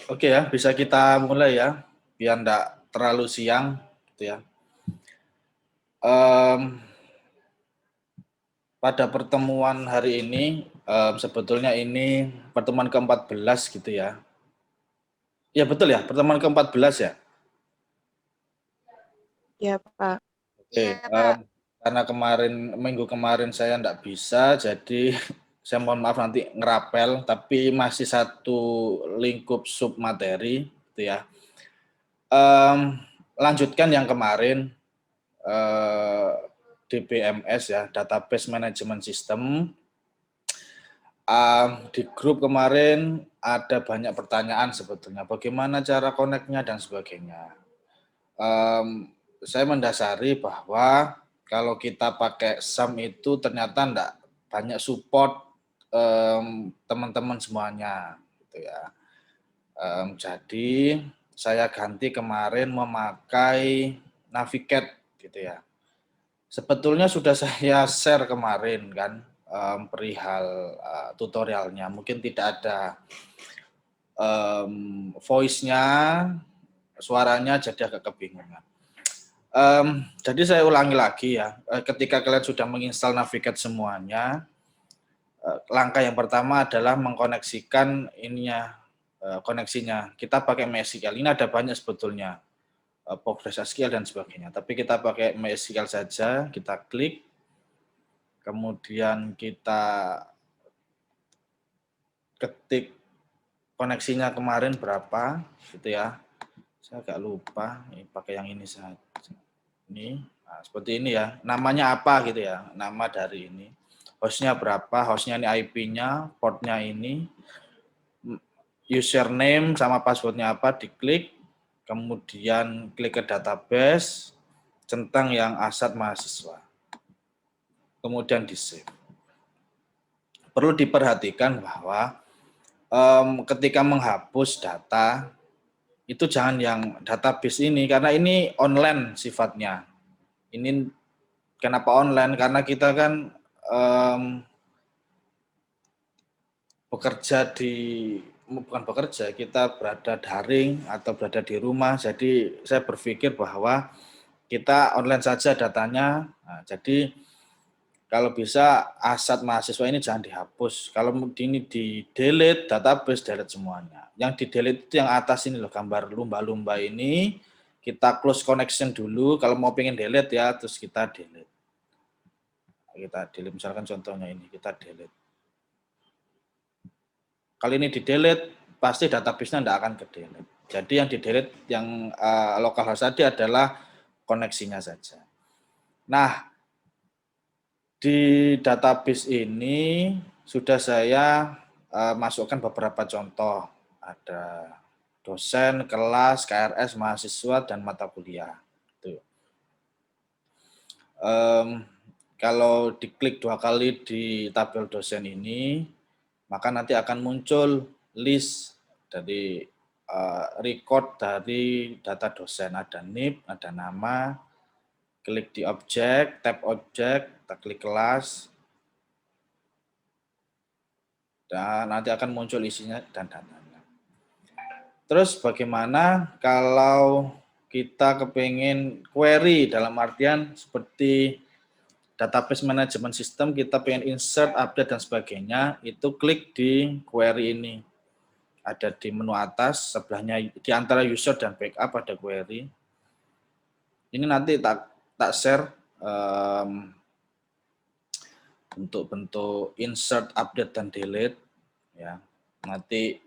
Oke ya, bisa kita mulai ya, biar enggak terlalu siang, gitu ya. Pada pertemuan hari ini, sebetulnya ini pertemuan ke-14 gitu ya. Ya betul ya, pertemuan ke-14 ya. Ya, Pak. Oke, karena minggu kemarin saya enggak bisa, jadi saya mohon maaf nanti ngerapel, tapi masih satu lingkup sub materi, gitu ya. Lanjutkan yang kemarin, DBMS ya, Database Management System. Di grup kemarin ada banyak pertanyaan sebetulnya, bagaimana cara connect-nya dan sebagainya. Saya mendasari bahwa kalau kita pakai SAM itu ternyata enggak banyak support teman-teman semuanya, gitu ya. Jadi saya ganti kemarin memakai Navigate, gitu ya. Sebetulnya sudah saya share kemarin kan, perihal tutorialnya. Mungkin tidak ada voice-nya, suaranya jadi agak kebingungan. Jadi saya ulangi lagi ya, ketika kalian sudah menginstal Navigate semuanya, langkah yang pertama adalah mengkoneksikan koneksinya. Kita pakai MySQL, ini ada banyak sebetulnya, PostgreSQL dan sebagainya. Tapi kita pakai MySQL saja, kita klik, kemudian kita ketik koneksinya kemarin berapa, gitu ya. Saya agak lupa, ini pakai yang ini saja. Ini, nah, seperti ini ya. Namanya apa gitu ya, nama dari ini. Hostnya berapa, hostnya ini IP-nya, portnya ini, username sama passwordnya apa, diklik, kemudian klik ke database, centang yang asat mahasiswa. Kemudian di-save. Perlu diperhatikan bahwa ketika menghapus data, itu jangan yang database ini, karena ini online sifatnya. Ini kenapa online? Karena kita kan bukan bekerja, kita berada daring atau berada di rumah. Jadi saya berpikir bahwa kita online saja datanya. Nah, jadi kalau bisa aset mahasiswa ini jangan dihapus. Kalau ini di-delete, database delete semuanya. Yang di-delete itu yang atas ini loh, gambar lumba-lumba ini. Kita close connection dulu, kalau mau pengen delete ya, terus kita delete. Kita delete, misalkan contohnya ini, kita delete. Kali ini di-delete, pasti database-nya tidak akan ke-delete. Jadi yang di-delete, yang localhost tadi adalah koneksinya saja. Nah, di database ini sudah saya masukkan beberapa contoh. Ada dosen, kelas, KRS, mahasiswa, dan mata kuliah. Kalau diklik 2 kali di tabel dosen ini, maka nanti akan muncul list dari record dari data dosen. Ada NIP, ada nama, klik di objek, tab objek, kita klik kelas, dan nanti akan muncul isinya dan datanya. Terus bagaimana kalau kita kepingin query, dalam artian seperti database management system, kita pengen insert, update, dan sebagainya, itu klik di query ini. Ada di menu atas, sebelahnya di antara user dan backup ada query. Ini nanti tak share bentuk-bentuk insert, update, dan delete. Ya, nanti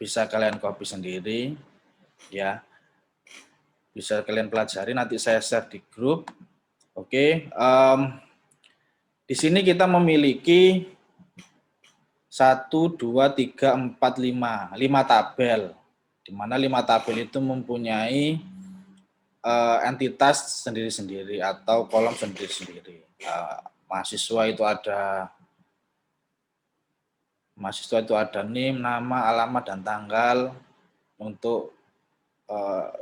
bisa kalian copy sendiri, ya. Bisa kalian pelajari, nanti saya share di grup. Oke, di sini kita memiliki 1, 2, 3, 4, 5 tabel, di mana 5 tabel itu mempunyai entitas sendiri-sendiri atau kolom sendiri-sendiri. Mahasiswa itu ada NIM, nama, alamat, dan tanggal. Untuk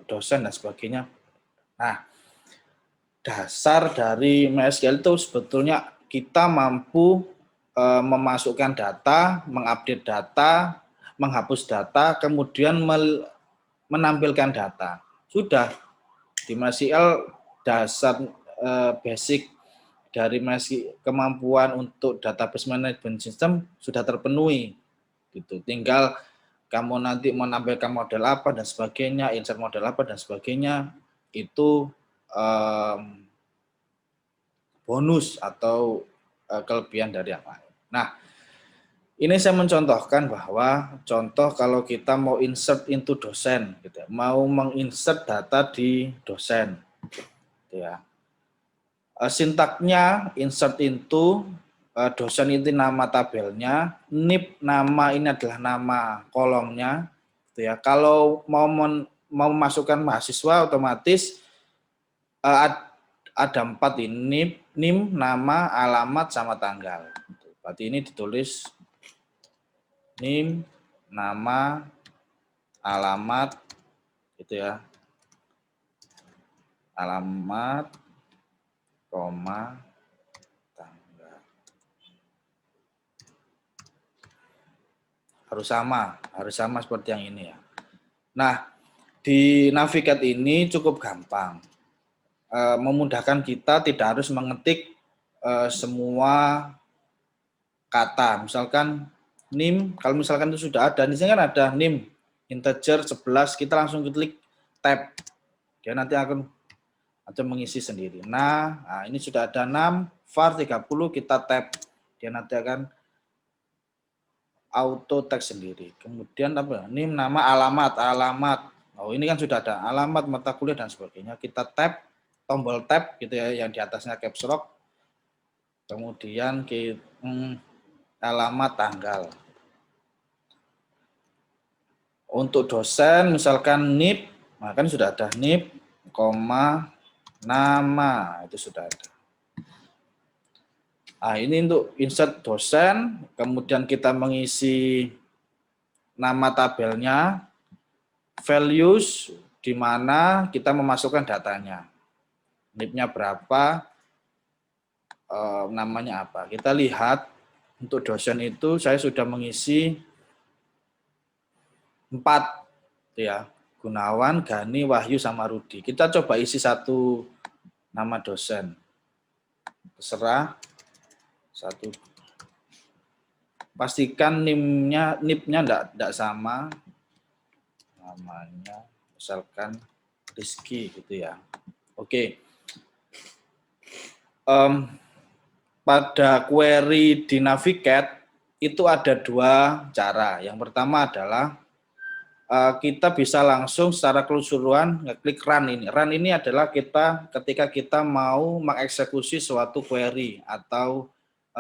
dosen dan sebagainya. Nah, dasar dari MySQL itu sebetulnya kita mampu memasukkan data, mengupdate data, menghapus data, kemudian menampilkan data. Sudah, di MySQL dasar basic dari kemampuan untuk database management system sudah terpenuhi. Gitu. Tinggal kamu nanti menampilkan model apa dan sebagainya, insert model apa dan sebagainya, itu bonus atau kelebihan dari yang lain. Nah, ini saya mencontohkan bahwa contoh kalau kita mau insert into dosen, gitu ya, mau menginsert data di dosen, gitu ya. Sintaknya insert into, dosen itu nama tabelnya, nip nama ini adalah nama kolomnya, gitu ya. Kalau mau memasukkan mahasiswa otomatis ada 4 ini, nim, nama, alamat, sama tanggal. Berarti ini ditulis nim, nama, alamat, gitu ya, alamat, koma, tanggal. Harus sama seperti yang ini ya. Nah, di Navigat ini cukup gampang, memudahkan kita tidak harus mengetik semua kata. Misalkan nim, kalau misalkan itu sudah ada, di sini kan ada nim, integer 11, kita langsung klik tab. Dia nanti akan mengisi sendiri. Nah, ini sudah ada 6, var 30, kita tab. Dia nanti akan auto text sendiri. Kemudian apa? Nim, nama, alamat. Oh, ini kan sudah ada alamat, mata kuliah dan sebagainya. Kita tab, tombol tab gitu ya, yang di atasnya caps lock. Kemudian kita alamat, tanggal. Untuk dosen misalkan nip, nah kan sudah ada nip, koma, nama, itu sudah ada. Nah, ini untuk insert dosen, kemudian kita mengisi nama tabelnya, values, di mana kita memasukkan datanya. Nipnya berapa, namanya apa. Kita lihat, untuk dosen itu saya sudah mengisi 4, ya, Gunawan, Gani, Wahyu, sama Rudi. Kita coba isi satu nama dosen. Terserah. Satu. Pastikan nipnya enggak sama. Namanya misalkan Rizky gitu ya. Oke. Pada query di Navigat itu ada 2 cara. Yang pertama adalah kita bisa langsung secara keseluruhan ngeklik run ini. Run ini adalah ketika kita mau mengeksekusi suatu query atau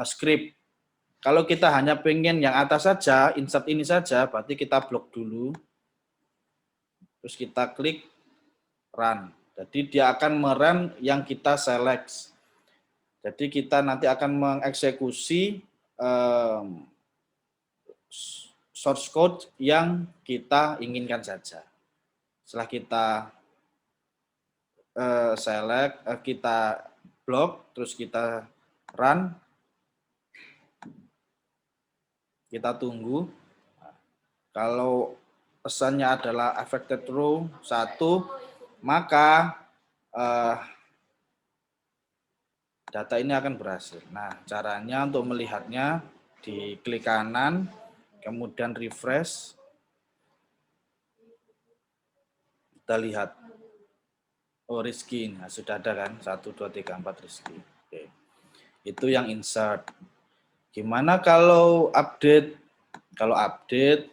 script. Kalau kita hanya pengen yang atas saja, insert ini saja, berarti kita blok dulu. Terus kita klik run. Jadi dia akan merun yang kita select. Jadi kita nanti akan mengeksekusi source code yang kita inginkan saja. Setelah kita select, kita blok, terus kita run, kita tunggu. Kalau pesannya adalah affected row 1, maka data ini akan berhasil. Nah, caranya untuk melihatnya, diklik kanan, kemudian refresh. Kita lihat. Oh, Rizky. Nah, sudah ada kan? 1, 2, 3, 4 Rizky. Oke. Itu yang insert. Gimana kalau update? Kalau update,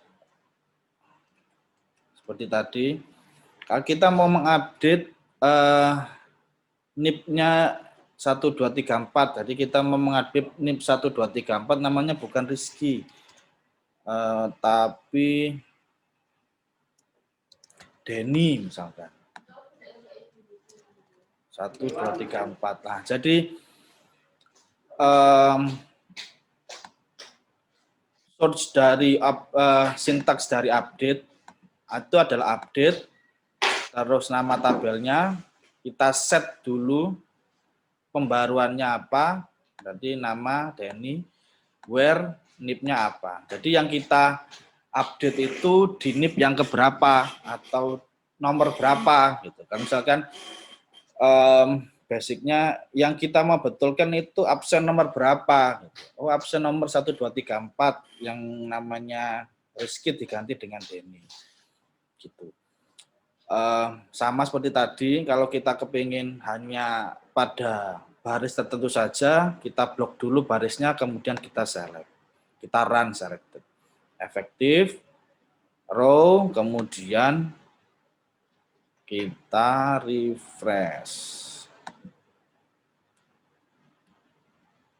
seperti tadi, kalau kita mau mengupdate NIP-nya 1, 2, 3, 4. Jadi kita mau mengupdate NIP 1, 2, 3, 4 namanya bukan Rizky. Tapi Denny misalkan. 1, 2, 3, 4. Nah, jadi source dari sintaks dari update itu adalah update, terus nama tabelnya kita set dulu pembaruannya apa, berarti nama Denny, where nip-nya apa. Jadi yang kita update itu di NIP yang keberapa atau nomor berapa gitu. Kan misalkan basicnya yang kita mau betulkan itu absen nomor berapa. Gitu. Oh, absen nomor 1, 2, 3, 4 yang namanya Rizky diganti dengan Denny. Gitu. Sama seperti tadi, kalau kita kepingin hanya pada baris tertentu saja, kita blok dulu barisnya, kemudian kita select. Kita run selected. Efektif, row, kemudian kita refresh.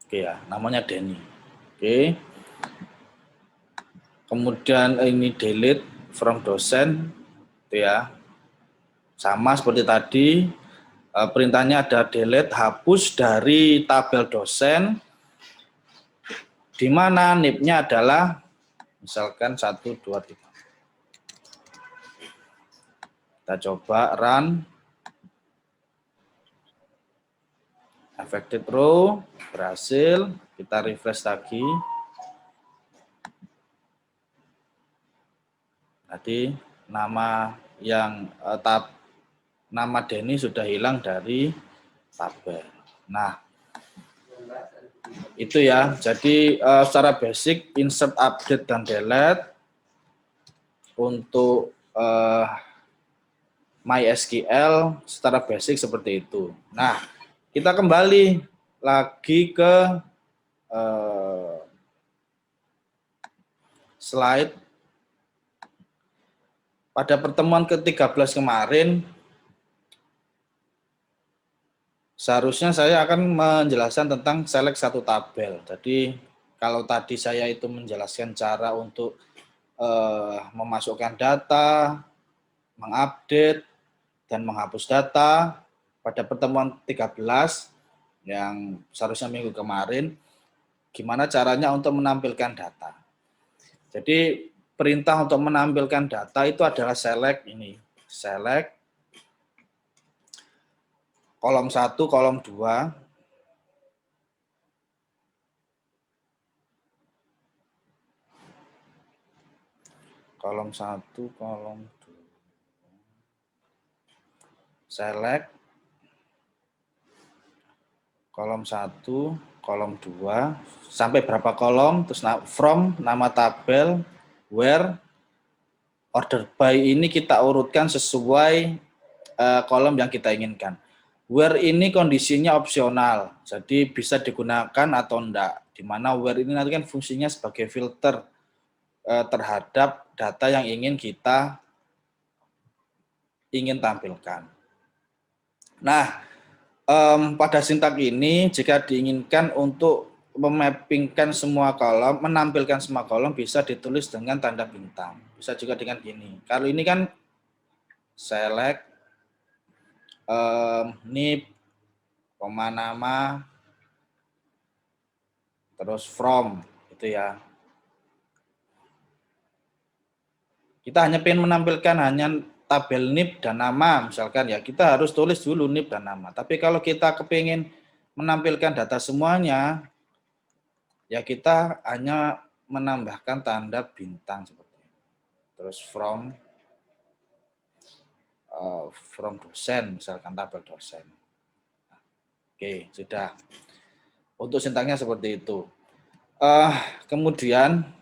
Oke ya, namanya Denny. Oke. Kemudian ini delete from dosen, itu ya. Sama seperti tadi, perintahnya ada delete, hapus dari tabel dosen, di mana NIP-nya adalah misalkan 1, 2, 3. Kita coba run. Affected row, berhasil. Kita refresh lagi. Tadi nama yang nama Denny sudah hilang dari tabel. Nah, itu ya. Jadi secara basic insert, update, dan delete untuk MySQL secara basic seperti itu. Nah, kita kembali lagi ke slide. Pada pertemuan ke-13 kemarin, seharusnya saya akan menjelaskan tentang select satu tabel. Jadi kalau tadi saya itu menjelaskan cara untuk memasukkan data, mengupdate, dan menghapus data pada pertemuan 13 yang seharusnya minggu kemarin, gimana caranya untuk menampilkan data. Jadi perintah untuk menampilkan data itu adalah select ini. Select kolom 1, kolom 2. Kolom 1, kolom 2. Select kolom 1, kolom 2, sampai berapa kolom, terus from, nama tabel, where, order by ini kita urutkan sesuai kolom yang kita inginkan. Where ini kondisinya opsional, jadi bisa digunakan atau enggak. Di mana where ini nanti kan fungsinya sebagai filter terhadap data yang kita ingin tampilkan. Nah, pada sintak ini jika diinginkan untuk memappingkan semua kolom, menampilkan semua kolom bisa ditulis dengan tanda bintang. Bisa juga dengan gini. Kalau ini kan select NIP, koma nama, terus from, gitu ya. Kita hanya ingin menampilkan hanya tabel NIP dan nama, misalkan ya, kita harus tulis dulu NIP dan nama. Tapi kalau kita kepingin menampilkan data semuanya, ya kita hanya menambahkan tanda bintang seperti ini. Terus from dosen, misalkan tabel dosen. Oke, sudah. Untuk sintaknya seperti itu. Kemudian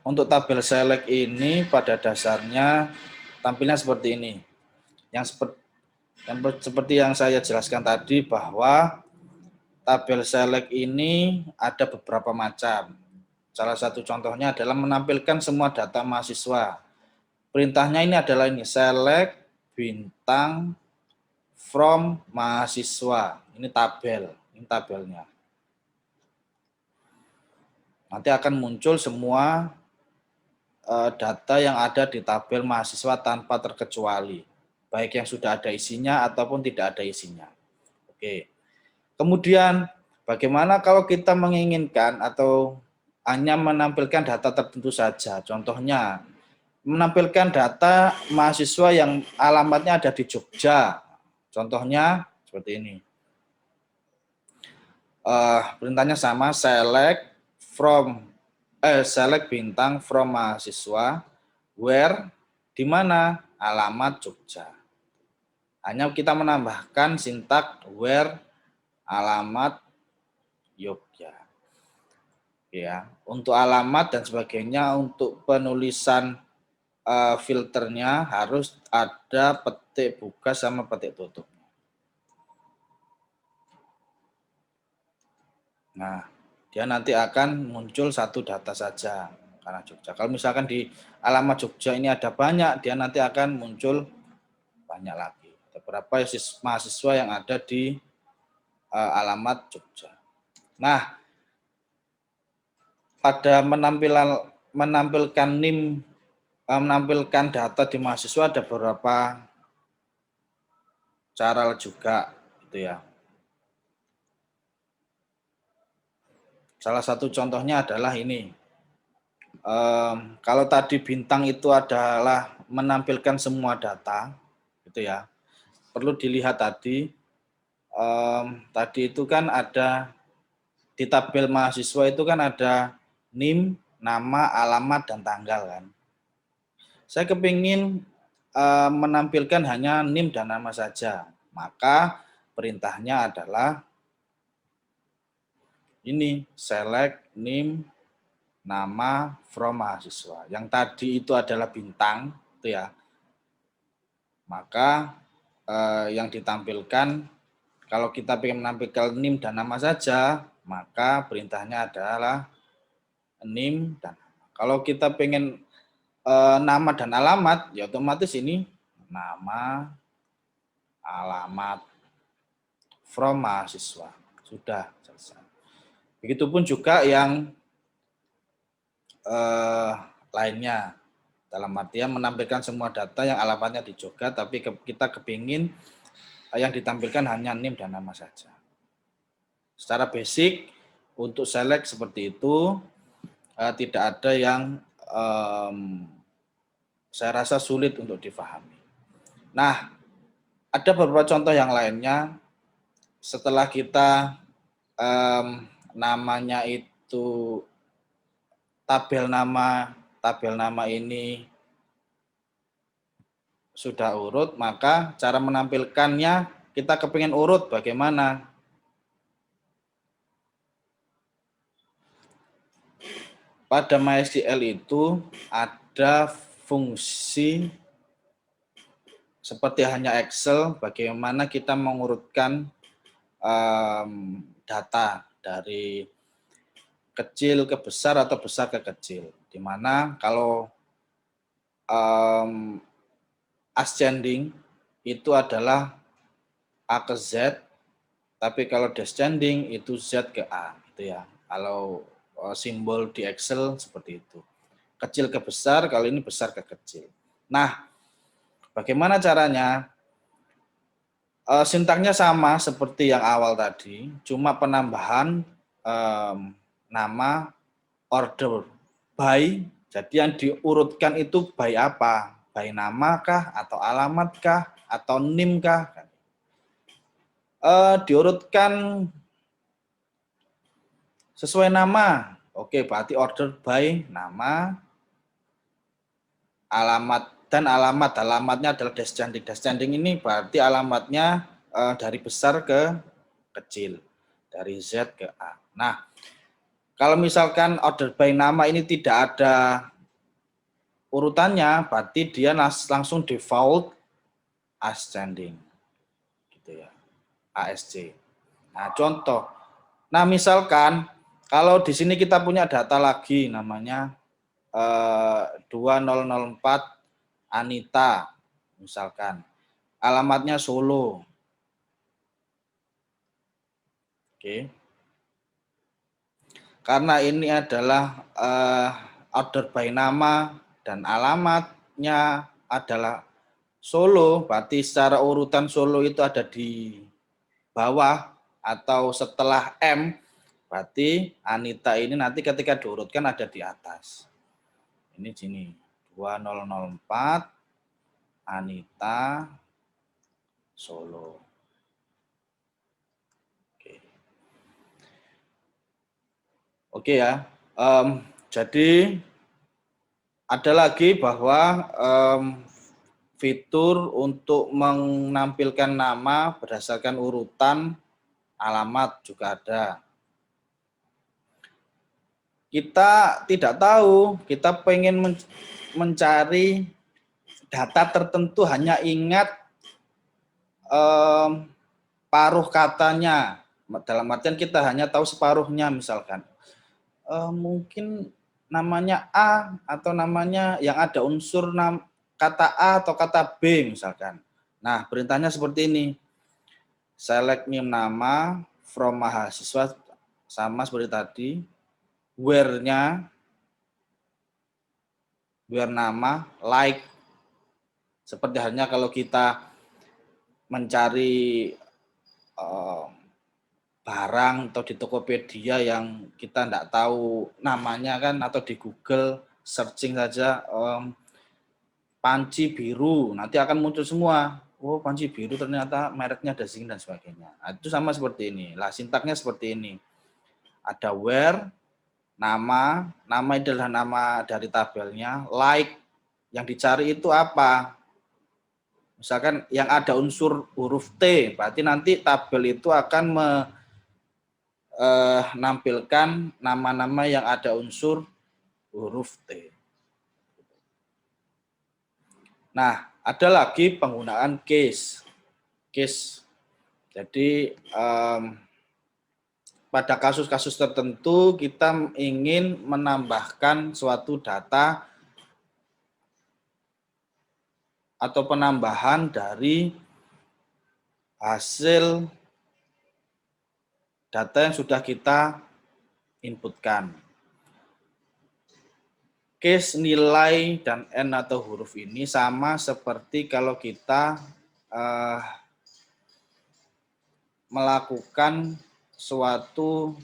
untuk tabel select ini pada dasarnya tampilnya seperti ini. Yang seperti yang saya jelaskan tadi bahwa tabel select ini ada beberapa macam. Salah satu contohnya adalah menampilkan semua data mahasiswa. Perintahnya ini adalah ini, select bintang from mahasiswa. Ini tabelnya. Nanti akan muncul semua data yang ada di tabel mahasiswa tanpa terkecuali. Baik yang sudah ada isinya ataupun tidak ada isinya. Oke. Kemudian bagaimana kalau kita menginginkan atau hanya menampilkan data tertentu saja. Contohnya menampilkan data mahasiswa yang alamatnya ada di Jogja. Contohnya seperti ini. perintahnya sama, select bintang from mahasiswa, where, di mana, alamat Jogja. Hanya kita menambahkan sintak where, alamat Yogyakarta. Ya, untuk alamat dan sebagainya, untuk penulisan filternya harus ada petik buka sama petik tutup. Nah, dia nanti akan muncul satu data saja karena Jogja. Kalau misalkan di alamat Jogja ini ada banyak, dia nanti akan muncul banyak lagi. Ada berapa mahasiswa yang ada di alamat Jogja. Nah, pada menampilkan NIM, menampilkan data di mahasiswa ada beberapa cara juga, gitu ya. Salah satu contohnya adalah ini. Kalau tadi bintang itu adalah menampilkan semua data, gitu ya. Perlu dilihat tadi, tadi itu kan ada di tabel mahasiswa itu kan ada NIM, nama, alamat, dan tanggal kan. Saya kepingin menampilkan hanya NIM dan nama saja, maka perintahnya adalah ini, select NIM, nama, from mahasiswa. Yang tadi itu adalah bintang, itu ya. Maka yang ditampilkan, kalau kita ingin menampilkan NIM dan nama saja, maka perintahnya adalah NIM dan nama. Kalau kita pengen nama dan alamat, ya otomatis ini nama, alamat, from mahasiswa. Sudah selesai. Begitupun juga yang lainnya. Dalam artian menampilkan semua data yang alamatnya di Jogja, tapi kita kepingin yang ditampilkan hanya NIM dan nama saja. Secara basic, untuk select seperti itu, tidak ada yang saya rasa sulit untuk difahami. Nah, ada beberapa contoh yang lainnya. Setelah kita namanya itu tabel nama ini sudah urut, maka cara menampilkannya kita kepingin urut bagaimana? Pada MySQL itu ada fungsi seperti hanya Excel, bagaimana kita mengurutkan data dari kecil ke besar atau besar ke kecil. Di mana kalau ascending itu adalah A ke Z, tapi kalau descending itu Z ke A, gitu ya. Kalau simbol di Excel seperti itu. Kecil ke besar, kalau ini besar ke kecil. Nah, bagaimana caranya? Sintaknya sama seperti yang awal tadi, cuma penambahan nama, order by. Jadi yang diurutkan itu by apa? By nama kah, atau alamat kah, atau NIM kah? Diurutkan sesuai nama. Oke, berarti order by nama, alamat, dan alamatnya adalah descending. Descending ini berarti alamatnya dari besar ke kecil, dari Z ke A. Nah, kalau misalkan order by nama ini tidak ada urutannya, berarti dia langsung default ascending, gitu ya, ASC. Nah, contoh. Nah, misalkan kalau di sini kita punya data lagi namanya 2004 Anita, misalkan. Alamatnya Solo. Oke. Karena ini adalah order by nama dan alamatnya adalah Solo, berarti secara urutan Solo itu ada di bawah atau setelah M, berarti Anita ini nanti ketika diurutkan ada di atas. Ini sini, 2004 Anita Solo. Oke. Oke ya. Jadi ada lagi bahwa fitur untuk menampilkan nama berdasarkan urutan alamat juga ada. Kita tidak tahu, kita pengen mencari data tertentu, hanya ingat paruh katanya. Dalam artian kita hanya tahu separuhnya misalkan. Mungkin namanya A atau namanya yang ada unsur kata A atau kata B misalkan. Nah, perintahnya seperti ini. Select name nama from mahasiswa sama seperti tadi. Where-nya, where nama, like. Seperti halnya kalau kita mencari barang atau di Tokopedia yang kita tidak tahu namanya kan, atau di Google searching saja panci biru, nanti akan muncul semua. Oh, panci biru ternyata mereknya ada sini dan sebagainya. Nah, itu sama seperti ini. Lah, sintaknya seperti ini. Ada where, nama adalah nama dari tabelnya, like, yang dicari itu apa? Misalkan yang ada unsur huruf T, berarti nanti tabel itu akan menampilkan nama-nama yang ada unsur huruf T. Nah, ada lagi penggunaan case. Jadi pada kasus-kasus tertentu kita ingin menambahkan suatu data atau penambahan dari hasil data yang sudah kita inputkan. Case nilai dan N atau huruf ini sama seperti kalau kita melakukan suatu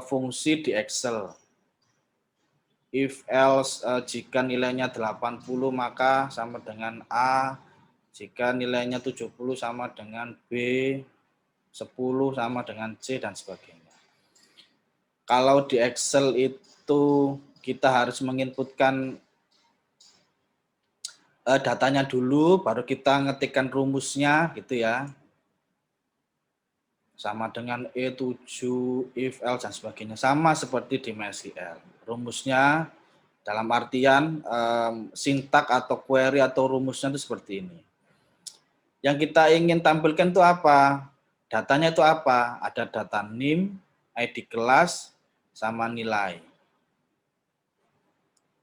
fungsi di Excel. If else, jika nilainya 80 maka sama dengan A, jika nilainya 70 sama dengan B, 10 sama dengan C, dan sebagainya. Kalau di Excel itu kita harus menginputkan datanya dulu, baru kita ngetikkan rumusnya gitu ya. Sama dengan E7, if, else, dan sebagainya. Sama seperti di MySQL. Rumusnya dalam artian sintak atau query atau rumusnya itu seperti ini. Yang kita ingin tampilkan itu apa? Datanya itu apa? Ada data name, ID kelas, sama nilai.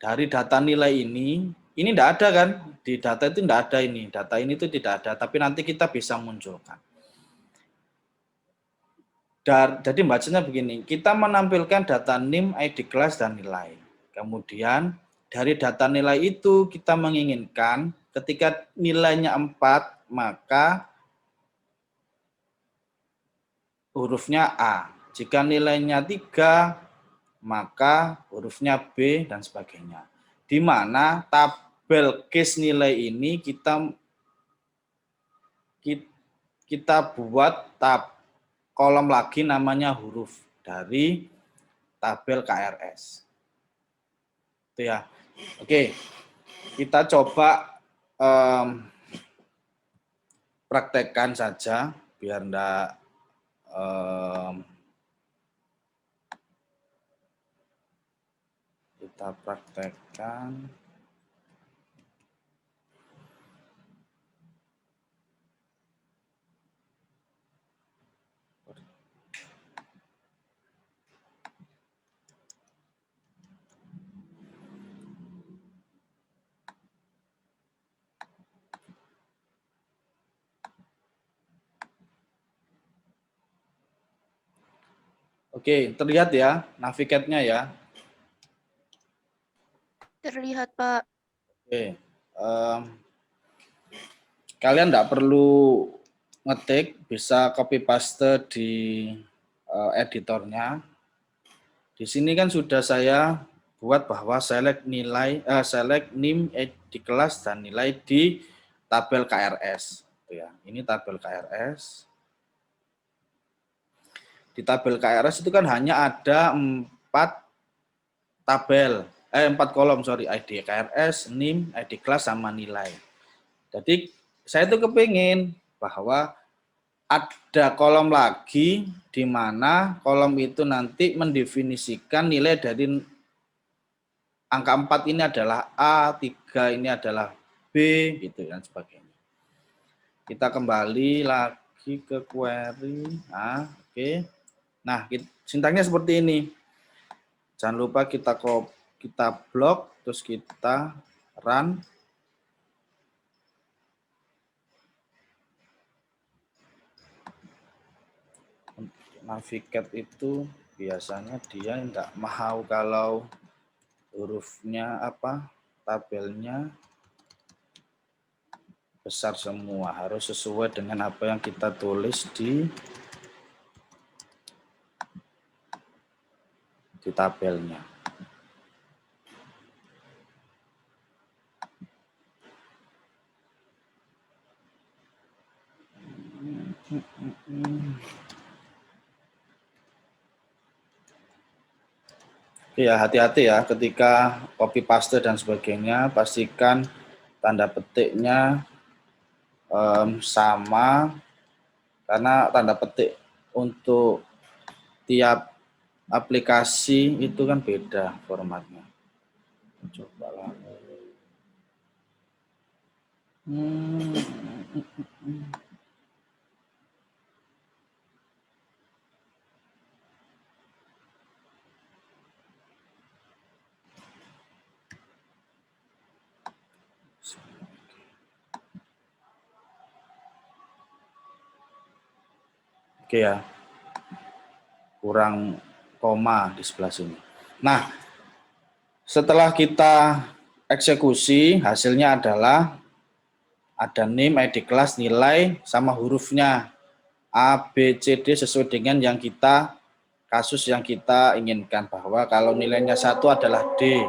Dari data nilai ini tidak ada kan? Di data itu tidak ada ini. Data ini itu tidak ada, tapi nanti kita bisa munculkan. Jadi bacanya begini, kita menampilkan data name, ID kelas, dan nilai. Kemudian dari data nilai itu kita menginginkan ketika nilainya 4, maka hurufnya A. Jika nilainya 3, maka hurufnya B, dan sebagainya. Di mana tabel case nilai ini kita buat kolom lagi namanya huruf dari tabel KRS. Itu ya. Oke, kita coba praktekkan saja biar enggak kita praktekkan. Oke, terlihat ya navigate-nya ya. Terlihat, Pak. Oke, kalian enggak perlu ngetik, bisa copy paste di editornya. Di sini kan sudah saya buat bahwa select name di kelas dan nilai di tabel KRS. Ya, ini tabel KRS. Di tabel KRS itu kan hanya ada 4 tabel, 4 kolom, sorry, ID KRS, NIM, ID kelas, sama nilai. Jadi saya tuh kepingin bahwa ada kolom lagi di mana kolom itu nanti mendefinisikan nilai dari angka 4 ini adalah A, 3 ini adalah B, gitu dan sebagainya. Kita kembali lagi ke query. Nah, oke. Nah, sintaknya seperti ini. Jangan lupa kita blok, terus kita run. Navigate itu biasanya dia enggak mau kalau hurufnya tabelnya besar semua, harus sesuai dengan apa yang kita tulis di tabelnya. Ya, hati-hati ya ketika copy paste dan sebagainya, pastikan tanda petiknya sama, karena tanda petik untuk tiap aplikasi itu kan beda formatnya. Coba lah. Oke ya, kurang koma di sebelah sini. Nah, setelah kita eksekusi, hasilnya adalah ada NIM, ID kelas, nilai, sama hurufnya A, B, C, D sesuai dengan yang kasus yang kita inginkan, bahwa kalau nilainya 1 adalah D,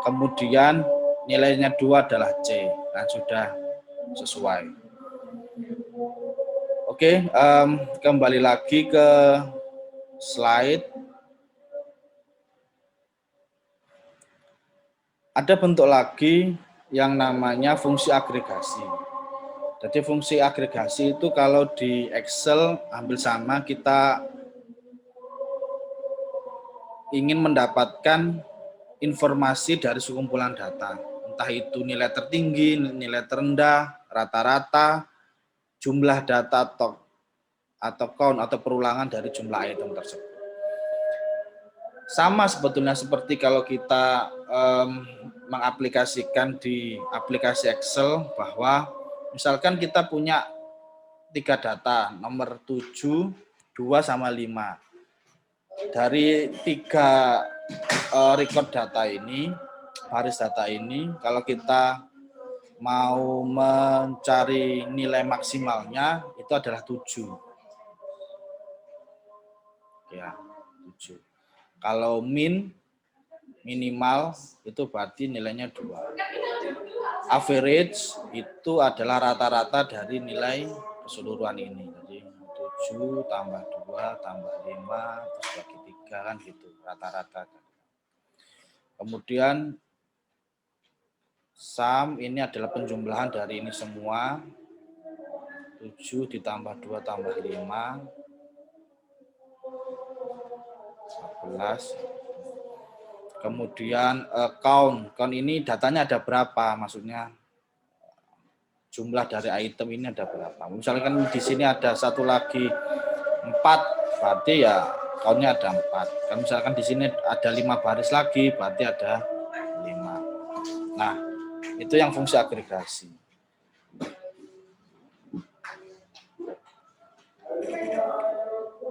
kemudian nilainya 2 adalah C. Nah, sudah sesuai. Oke, kembali lagi ke slide. Ada bentuk lagi yang namanya fungsi agregasi. Jadi fungsi agregasi itu kalau di Excel hampir sama, kita ingin mendapatkan informasi dari sekumpulan data. Entah itu nilai tertinggi, nilai terendah, rata-rata, jumlah data atau count atau perulangan dari jumlah item tersebut. Sama sebetulnya seperti kalau kita mengaplikasikan di aplikasi Excel, bahwa misalkan kita punya 3 data, nomor 7, 2, sama 5. Dari 3 record data ini, baris data ini, kalau kita mau mencari nilai maksimalnya itu adalah 7. Ya, 7. Kalau minimal itu berarti nilainya 2. Average itu adalah rata-rata dari nilai keseluruhan ini. Jadi 7 tambah 2 tambah 5 terus bagi 3 kan gitu, rata-rata. Kemudian sum ini adalah penjumlahan dari ini semua. 7 ditambah 2 tambah 5 14. Kemudian count ini datanya ada berapa, maksudnya jumlah dari item ini ada berapa. Misalkan di sini ada satu lagi 4, berarti ya countnya ada 4. Kan misalkan di sini ada 5 baris lagi, berarti ada 5. Nah, itu yang fungsi agregasi.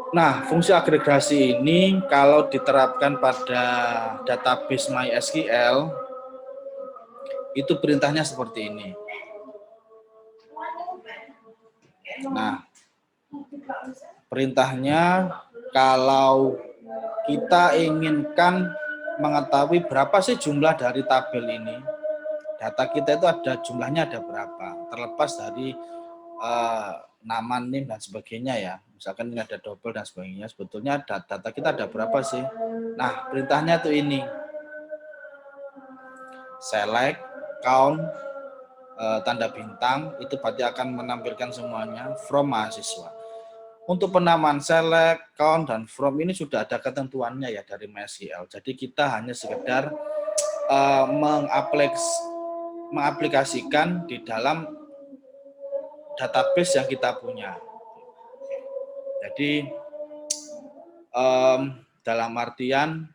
Nah, fungsi agregasi ini kalau diterapkan pada database MySQL, itu perintahnya seperti ini. Nah, perintahnya kalau kita inginkan mengetahui berapa sih jumlah dari tabel ini, data kita itu ada jumlahnya ada berapa, terlepas dari nama, NIM, dan sebagainya ya. Misalkan ini ada double dan sebagainya. Sebetulnya data kita ada berapa sih? Nah, perintahnya tuh ini. Select, count, tanda bintang, itu berarti akan menampilkan semuanya from mahasiswa. Untuk penamaan select, count, dan from ini sudah ada ketentuannya ya dari MySQL. Jadi kita hanya sekedar mengaplikasikan di dalam database yang kita punya. Jadi dalam artian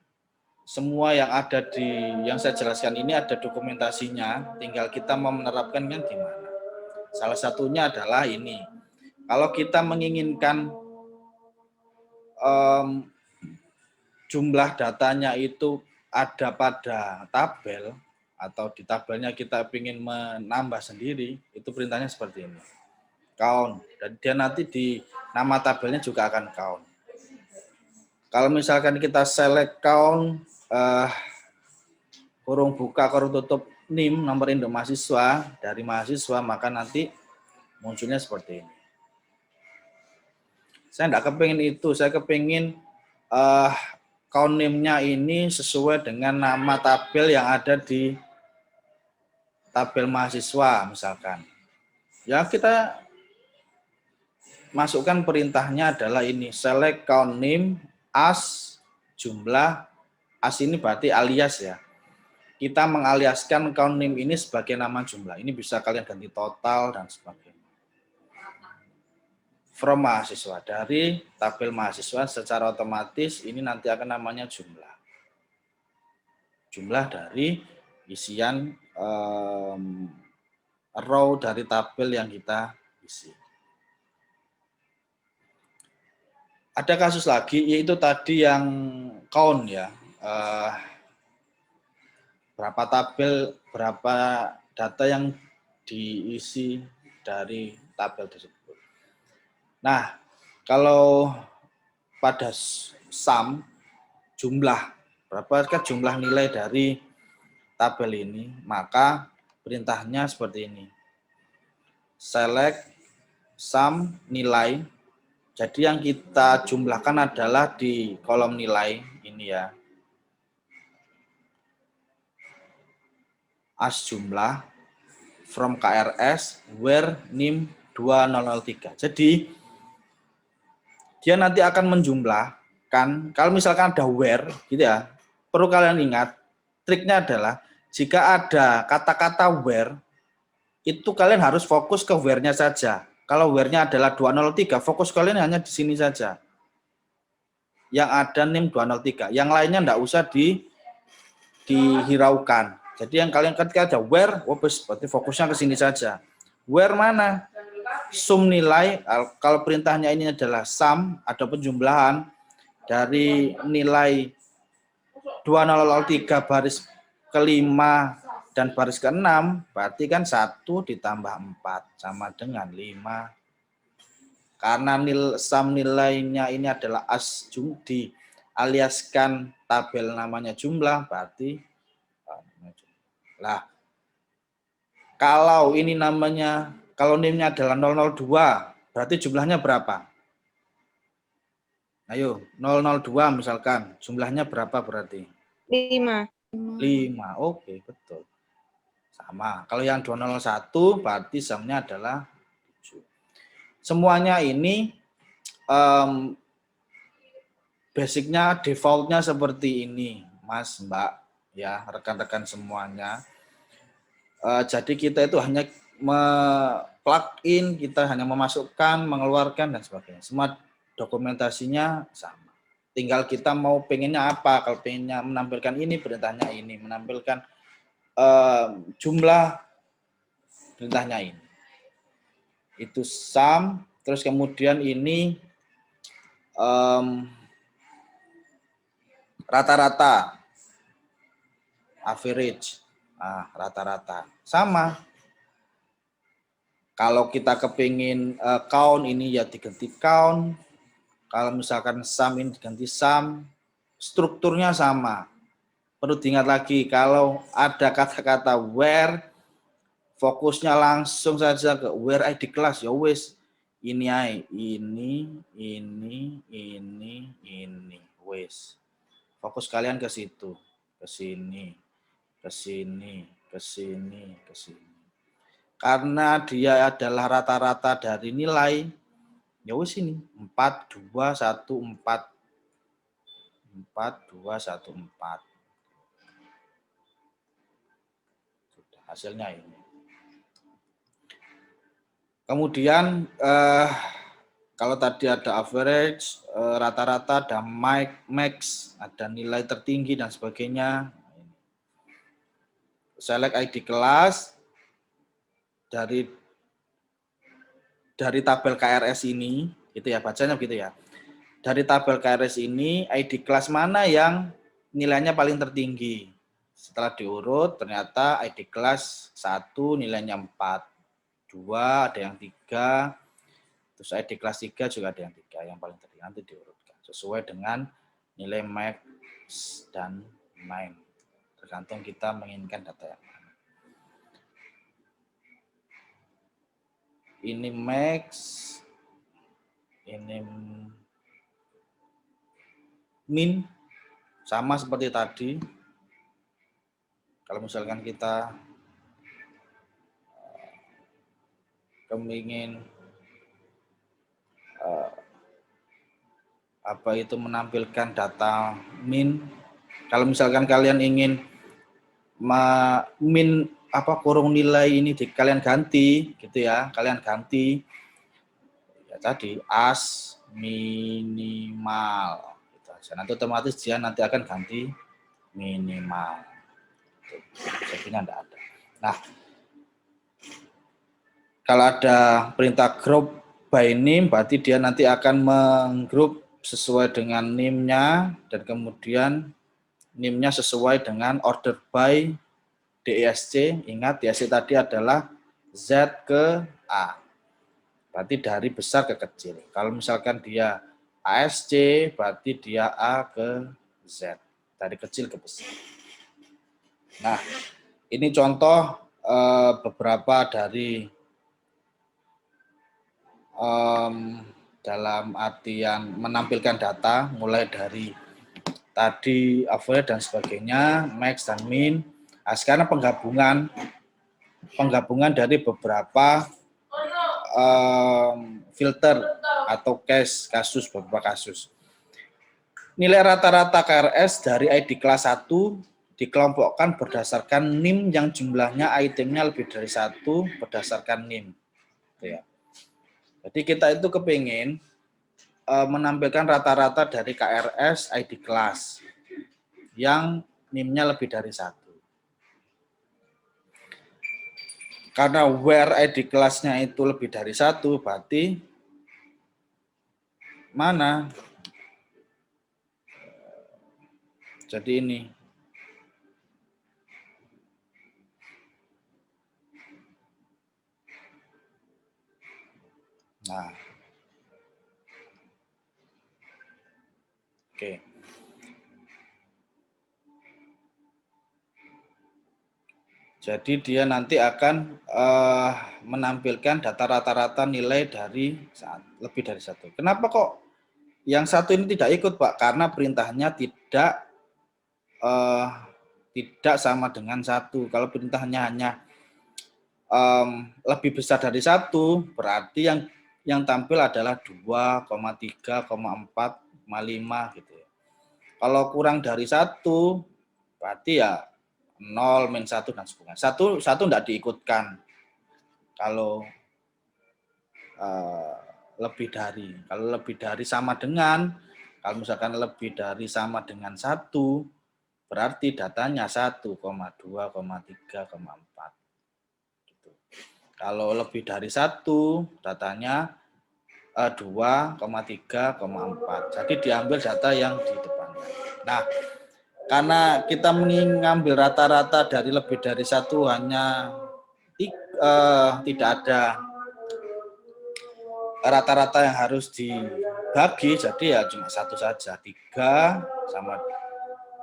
semua yang ada yang saya jelaskan ini ada dokumentasinya, tinggal kita mau menerapkannya gimana. Salah satunya adalah ini. Kalau kita menginginkan jumlah datanya itu ada pada tabel, atau di tabelnya kita ingin menambah sendiri, itu perintahnya seperti ini. Count, dan dia nanti di nama tabelnya juga akan count. Kalau misalkan kita select count, kurung buka, kurung tutup NIM, nomor induk mahasiswa, dari mahasiswa, maka nanti munculnya seperti ini. Saya tidak kepingin itu, saya kepingin count NIM-nya ini sesuai dengan nama tabel yang ada di tabel mahasiswa misalkan. Ya kita masukkan perintahnya adalah ini, select count NIM as jumlah, as ini berarti alias ya. Kita mengaliaskan count NIM ini sebagai nama jumlah. Ini bisa kalian ganti total dan sebagainya. From mahasiswa, dari tabel mahasiswa secara otomatis ini nanti akan namanya jumlah. Jumlah dari isian row dari tabel yang kita isi. Ada kasus lagi, yaitu tadi yang count ya. Berapa tabel, berapa data yang diisi dari tabel tersebut. Nah, kalau pada sum, jumlah, berapakah jumlah nilai dari tabel ini, maka perintahnya seperti ini. Select sum nilai, jadi yang kita jumlahkan adalah di kolom nilai ini ya. As jumlah from KRS where NIM 2003. Jadi dia nanti akan menjumlahkan, kalau misalkan ada where gitu ya, perlu kalian ingat, triknya adalah jika ada kata-kata where, itu kalian harus fokus ke where-nya saja. Kalau where-nya adalah 203, fokus kalian hanya di sini saja. Yang ada NIM 203, yang lainnya enggak usah dihiraukan. Jadi yang kalian ketika ada where, berarti fokusnya ke sini saja. Where mana? Sum nilai, kalau perintahnya ini adalah sum, ada penjumlahan dari nilai 2003 baris kelima dan baris ke-6, berarti kan 1 ditambah 4 sama dengan 5. Karena sum nilainya ini adalah as dialiaskan tabel namanya jumlah, berarti lah. Kalau ini namanya, kalau NIM-nya adalah 002, berarti jumlahnya berapa? Ayo, 002 misalkan, jumlahnya berapa berarti? 5. 5, oke, betul. Sama, kalau yang 201 berarti sumnya adalah 7. Semuanya ini basicnya, defaultnya seperti ini, Mas, Mbak, ya, rekan-rekan semuanya. Jadi kita itu hanya plug in, kita hanya memasukkan, mengeluarkan, dan sebagainya. Semua dokumentasinya sama. Tinggal kita mau pengennya apa. Kalau pengennya menampilkan ini, perintahnya ini. Menampilkan jumlah, perintahnya ini. Itu sum, terus kemudian ini rata-rata, average, rata-rata. Sama. Kalau kita kepingin count ini ya diganti count. Kalau misalkan sum ini diganti sum. Strukturnya sama. Perlu diingat lagi, kalau ada kata-kata where, fokusnya langsung saja ke where ID class, ya wes. Ini ae, ini. Wes. Fokus kalian ke situ, ke sini, ke sini, ke sini, ke sini. Karena dia adalah rata-rata dari nilai, ya wes ini 4, 2, 1, 4. 4, 2, 1, 4. Sudah, hasilnya ini. Kemudian kalau tadi ada average, rata-rata, ada max, ada nilai tertinggi dan sebagainya. Select ID kelas dari tabel KRS ini, gitu ya, bacanya begitu ya. Dari tabel KRS ini, ID kelas mana yang nilainya paling tertinggi? Setelah diurut, ternyata ID kelas 1 nilainya 4, 2 ada yang 3, terus ID kelas 3 juga ada yang 3, yang paling tertinggi nanti diurutkan sesuai dengan nilai max dan min. Tergantung kita menginginkan data yang mana. Ini max, ini min, sama seperti tadi. Kalau misalkan kita ingin menampilkan data min, kalau misalkan kalian ingin min kurung nilai ini kalian ganti gitu ya, kalian ganti ya tadi as minimal gitu aja. Nanti otomatis dia nanti akan ganti minimal. Jadinya enggak ada. Nah, kalau ada perintah group by name, berarti dia nanti akan menggroup sesuai dengan name-nya, dan kemudian name-nya sesuai dengan order by DISC. Ingat, DISC tadi adalah Z ke A. Berarti dari besar ke kecil. Kalau misalkan dia ASC, berarti dia A ke Z. Dari kecil ke besar. Nah, ini contoh beberapa dari dalam artian menampilkan data, mulai dari tadi average dan sebagainya, max dan min. Nah, sekarang penggabungan dari beberapa filter atau kasus, beberapa kasus. Nilai rata-rata KRS dari ID kelas 1 dikelompokkan berdasarkan NIM yang jumlahnya itemnya lebih dari 1 berdasarkan NIM. Ya. Jadi kita itu kepingin menampilkan rata-rata dari KRS ID kelas yang NIM-nya lebih dari 1. Karena where ID kelasnya itu lebih dari 1, berarti mana? Jadi ini. Nah. Oke. Jadi dia nanti akan menampilkan data rata-rata nilai dari lebih dari 1. Kenapa kok yang 1 ini tidak ikut, Pak? Karena perintahnya tidak sama dengan 1. Kalau perintahnya hanya lebih besar dari 1, berarti yang tampil adalah 2, 3, 4, 5 gitu ya. Kalau kurang dari 1, berarti ya 0, min 1 dan sebagainya. 1 tidak diikutkan. Kalau lebih dari. Kalau lebih dari sama dengan, kalau misalkan lebih dari sama dengan 1, berarti datanya 1, 2, 3, 4. Gitu. Kalau lebih dari 1, datanya 2, 3, 4. Jadi diambil data yang di depannya. Nah, karena kita mengambil rata-rata dari lebih dari 1 hanya tidak ada rata-rata yang harus dibagi, jadi ya cuma 1 saja. 3 sama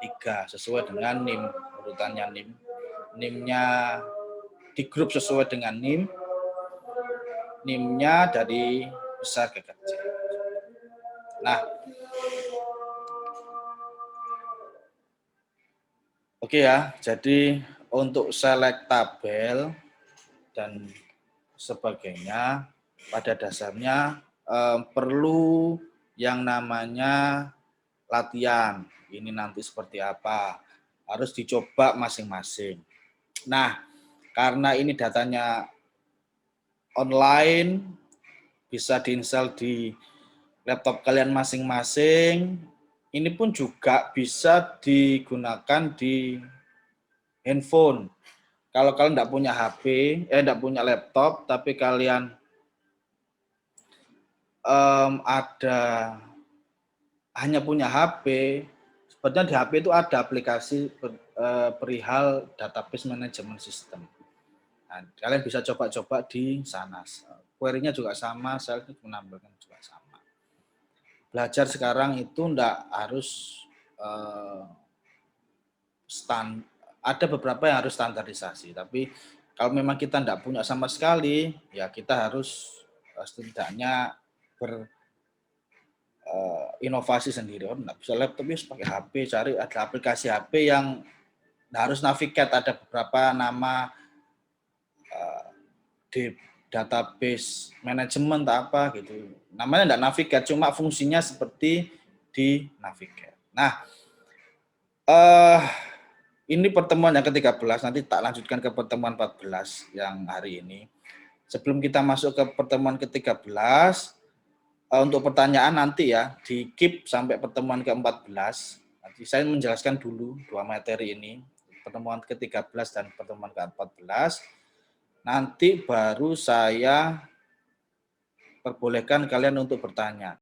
3 sesuai dengan NIM, urutannya NIM. NIM-nya di grup sesuai dengan NIM. NIM-nya dari besar ke kecil. Nah, oke ya, jadi untuk select tabel dan sebagainya, pada dasarnya perlu yang namanya latihan. Ini nanti seperti apa, harus dicoba masing-masing. Nah, karena ini datanya online, bisa diinstal di laptop kalian masing-masing, ini pun juga bisa digunakan di handphone. Kalau kalian tidak punya HP, tidak punya laptop, tapi kalian hanya punya HP, sebetulnya di HP itu ada aplikasi perihal database management system. Nah, kalian bisa coba-coba di sana. Query-nya juga sama, saya menambahkan juga sama. Belajar sekarang itu enggak harus ada beberapa yang harus standarisasi, tapi kalau memang kita enggak punya sama sekali, ya kita harus setidaknya inovasi sendiri. Oh, enggak bisa laptop ya pakai HP, cari ada aplikasi HP yang harus navigate, ada beberapa nama di database manajemen atau apa gitu. Namanya enggak navigate, cuma fungsinya seperti di navigate. Nah, ini pertemuan yang ke-13, nanti tak lanjutkan ke pertemuan 14 yang hari ini. Sebelum kita masuk ke pertemuan ke-13, untuk pertanyaan nanti ya, di keep sampai pertemuan ke-14. Nanti saya menjelaskan dulu dua materi ini, pertemuan ke-13 dan pertemuan ke-14. Nanti baru saya perbolehkan kalian untuk bertanya.